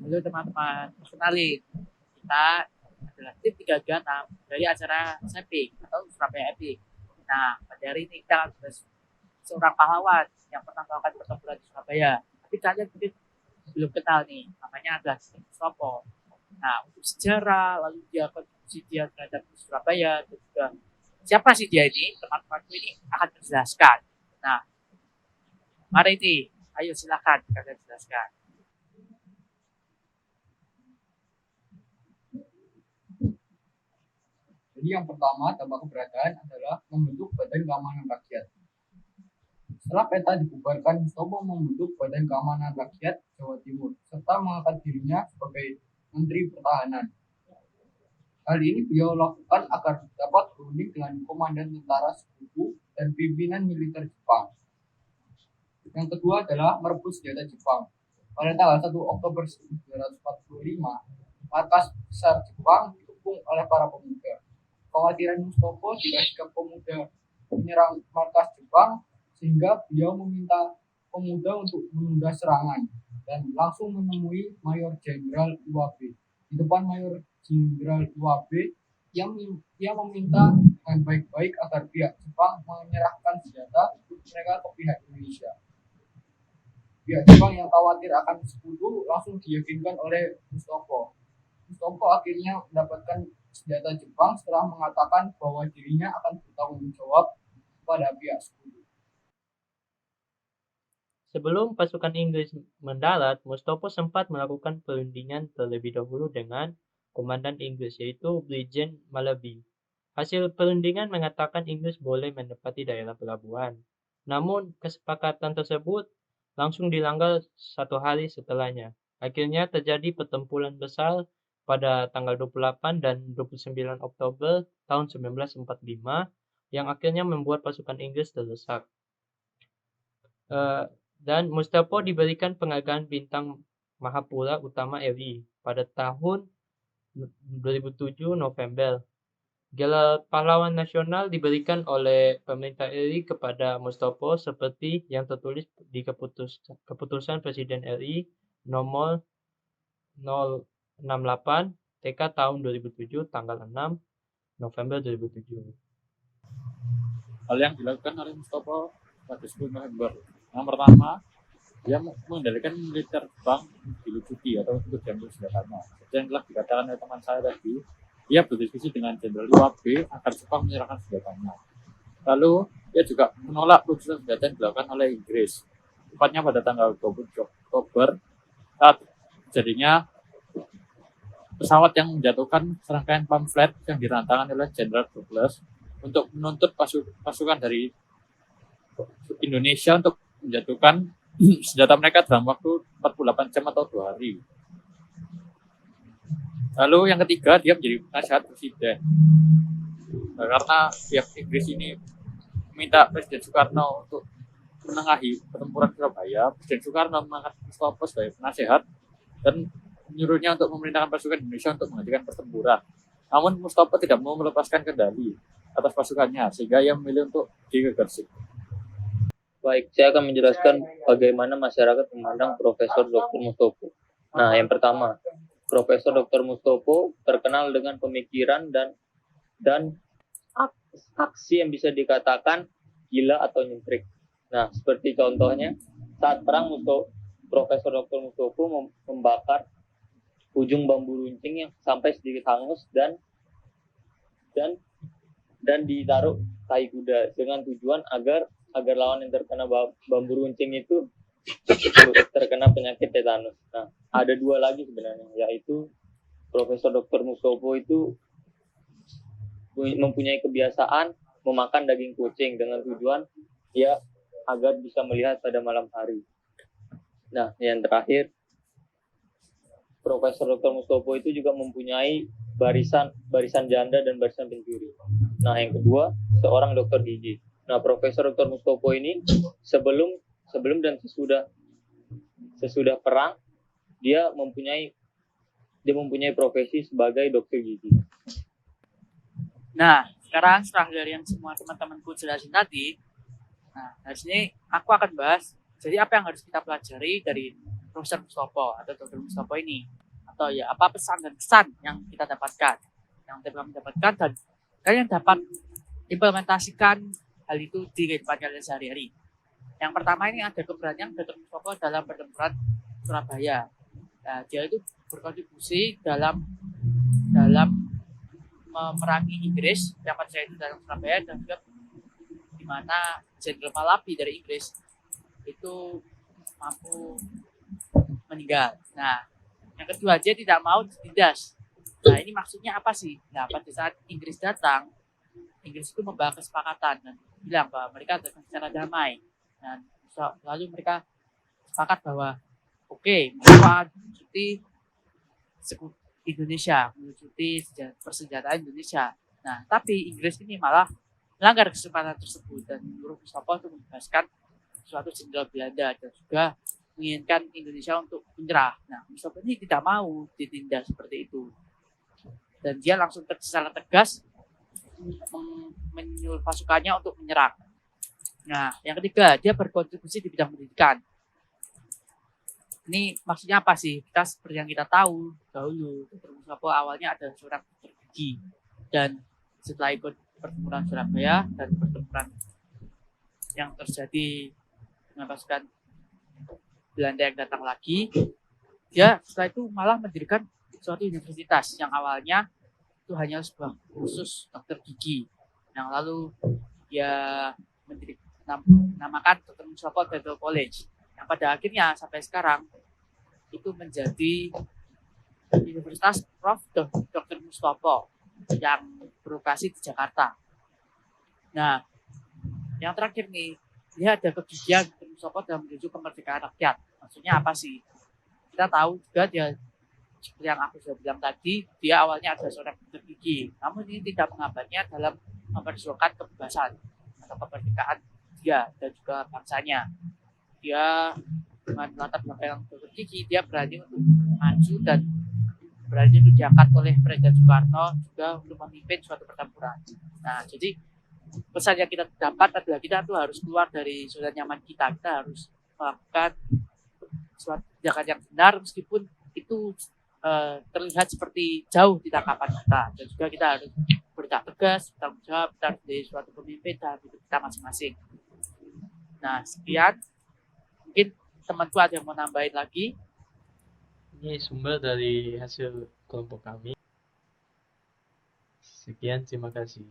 Halo teman-teman, kenalin kita adalah tim 336 dari acara Sepik atau Surabaya Epic. Nah, pada hari ini kita akan bahas seorang pahlawan yang pernah melakukan pertempuran di Surabaya. Tapi kalian mungkin belum kenal nih, namanya adalah Sopo. Nah, untuk sejarah, lalu dia kontribusi dia terhadap Surabaya, dan juga siapa sih dia ini, teman-temanku ini akan menjelaskan. Nah, mari nih, ayo silakan kalian jelaskan. Jadi yang pertama dampak keberadaan adalah membentuk Badan Keamanan Rakyat. Setelah PETA dibubarkan, Mustopo membentuk Badan Keamanan Rakyat Jawa Timur serta mengangkat dirinya sebagai Menteri Pertahanan. Hal ini beliau lakukan agar dapat berunding dengan komandan tentara sekutu dan pimpinan militer Jepang. Yang kedua adalah merebut senjata Jepang. Pada tanggal 1 Oktober 1945, markas besar Jepang dikepung oleh para pemuda. Kekhawatiran Mustopo jika sikap pemuda menyerang markas Jepang, sehingga beliau meminta pemuda untuk menunda serangan dan langsung menemui Mayor Jenderal Iwabe. Di depan Mayor Jenderal Iwabe, ia meminta dengan baik-baik agar pihak Jepang menyerahkan senjata mereka ke pihak Indonesia. Pihak Jepang yang khawatir akan sekutu langsung diyakinkan oleh Mustopo. Mustopo akhirnya mendapatkan senjata Jepang setelah mengatakan bahwa dirinya akan bertanggung jawab pada pihak sekutu. Sebelum pasukan Inggris mendarat, Mustopo sempat melakukan perundingan terlebih dahulu dengan komandan Inggris, yaitu Brigjen Malaby. Hasil perundingan mengatakan Inggris boleh menempati daerah pelabuhan. Namun, kesepakatan tersebut langsung dilanggar 1 hari setelahnya. Akhirnya terjadi pertempuran besar pada tanggal 28 dan 29 Oktober tahun 1945 yang akhirnya membuat pasukan Inggris terdesak. Dan Mustopo diberikan penghargaan Bintang Mahapura Utama RI pada tahun 2007 November. Gelar Pahlawan Nasional diberikan oleh pemerintah RI kepada Mustopo seperti yang tertulis di Keputusan Presiden RI nomor 068 TK tahun 2007 tanggal 6 November 2007. Hal yang dilakukan oleh Mustopo pada 10 November. Yang pertama, dia mengendalikan militer Jepang dilucuti atau untuk diambil senjatanya. Seperti yang telah dikatakan oleh teman saya tadi, dia berdiskusi dengan Jenderal Iwabe agar Jepang menyerahkan senjatanya. Lalu, dia juga menolak peluncuran senjata yang dilakukan oleh Inggris. Tepatnya pada tanggal 20 Oktober, saat jadinya pesawat yang menjatuhkan serangkaian pamflet yang dirantangan oleh Jenderal Douglas untuk menuntut pasukan dari Indonesia untuk menjatuhkan senjata mereka dalam waktu 48 jam atau 2 hari. Lalu yang ketiga, dia menjadi penasihat presiden. Nah, karena pihak Inggris ini meminta Presiden Soekarno untuk menengahi pertempuran Surabaya, Presiden Soekarno mengangkat Mustopo sebagai penasihat dan menyuruhnya untuk memerintahkan pasukan Indonesia untuk menghentikan pertempuran. Namun Mustopo tidak mau melepaskan kendali atas pasukannya, sehingga ia memilih untuk pergi ke Gersik. Baik, saya akan menjelaskan bagaimana masyarakat memandang Profesor Dr. Mustopo. Nah, yang pertama, Profesor Dr. Mustopo terkenal dengan pemikiran dan aksi yang bisa dikatakan gila atau nyentrik. Nah, seperti contohnya, saat perang Profesor Dr. Mustopo membakar ujung bambu runcing yang sampai sedikit hangus dan ditaruh tai kuda dengan tujuan agar lawan yang terkena bambu runcing itu terkena penyakit tetanus. Nah, ada 2 lagi sebenarnya, yaitu Profesor Dr. Mustopo itu mempunyai kebiasaan memakan daging kucing dengan tujuan ya agar bisa melihat pada malam hari. Nah, yang terakhir, Profesor Dr. Mustopo itu juga mempunyai barisan janda dan barisan pencuri. Nah, yang kedua, seorang dokter gigi. Nah, Profesor Dr. Mustopo ini sebelum dan sesudah perang dia mempunyai profesi sebagai dokter gigi. Nah, sekarang setelah dari yang semua teman-temanku jelasin tadi, nah dari sini aku akan bahas jadi apa yang harus kita pelajari dari Profesor Mustopo atau Dr. Mustopo ini, atau ya apa pesan dan kesan yang kita dapatkan, yang kami dapatkan, dan kalian dapat implementasikan hal itu di kehidupan kalian sehari-hari. Yang pertama ini ada keberanian Dr. Mustopo dalam pertempuran Surabaya. Nah, dia itu berkontribusi dalam memerangi Inggris yang pada saat itu dalam Surabaya, dan juga di mana Jenderal Malabi dari Inggris itu mampu meninggal. Nah, yang kedua, dia tidak mau ditindas. Nah, ini maksudnya apa sih? Nah, pada saat Inggris datang, Inggris itu membawa kesepakatan dan bilang bahwa mereka datang secara damai. Dan lalu mereka sepakat bahwa oke, mereka menyusuti Indonesia, menyusuti persenjataan Indonesia. Nah, tapi Inggris ini malah melanggar kesepakatan tersebut dan menyuruh Mustopo untuk membebaskan suatu jenderal Belanda dan juga menginginkan Indonesia untuk menyerah. Nah, Mustopo ini tidak mau ditindas seperti itu. Dan dia langsung secara tegas menyuruh pasukannya untuk menyerang. Nah, yang ketiga, dia berkontribusi di bidang pendidikan. Ini maksudnya apa sih? Kita seperti yang kita tahu dahulu, Dr. Mustopo awalnya adalah seorang dokter gigi, dan setelah ikut pertempuran Surabaya dan pertempuran yang terjadi dengan pasukan Belanda yang datang lagi, dia setelah itu malah mendirikan suatu universitas yang awalnya itu hanya sebuah kursus dokter gigi, yang lalu dia menamakan Dr. Mustopo Dental College, yang pada akhirnya sampai sekarang itu menjadi Universitas Prof. Dr. Mustopo yang berlokasi di Jakarta. Nah, yang terakhir nih, dia ada kegigihan Dr. Mustopo dalam menuju kemerdekaan rakyat. Maksudnya apa sih? Kita tahu juga dia, seperti yang aku sudah bilang tadi, dia awalnya adalah seorang dokter gigi. Namun ini tidak menghambatnya dalam memperjuangkan kebebasan atau kemerdekaan dia dan juga bangsanya. Dia dengan latar belakang dokter gigi, dia berani untuk maju dan berani untuk diangkat oleh Presiden Soekarno juga untuk memimpin suatu pertempuran. Nah, jadi pesan yang kita dapat adalah kita tuh harus keluar dari zona nyaman kita. Kita harus melakukan suatu tindakan yang benar meskipun itu terlihat seperti jauh di tangkapan kita. Dan juga kita harus bertindak tegas, bertanggung jawab, kita harus menjadi suatu pemimpin dalam hidup kita masing-masing. Nah, sekian. Mungkin temanku ada yang mau nambahin lagi. Ini sumber dari hasil kelompok kami. Sekian, terima kasih.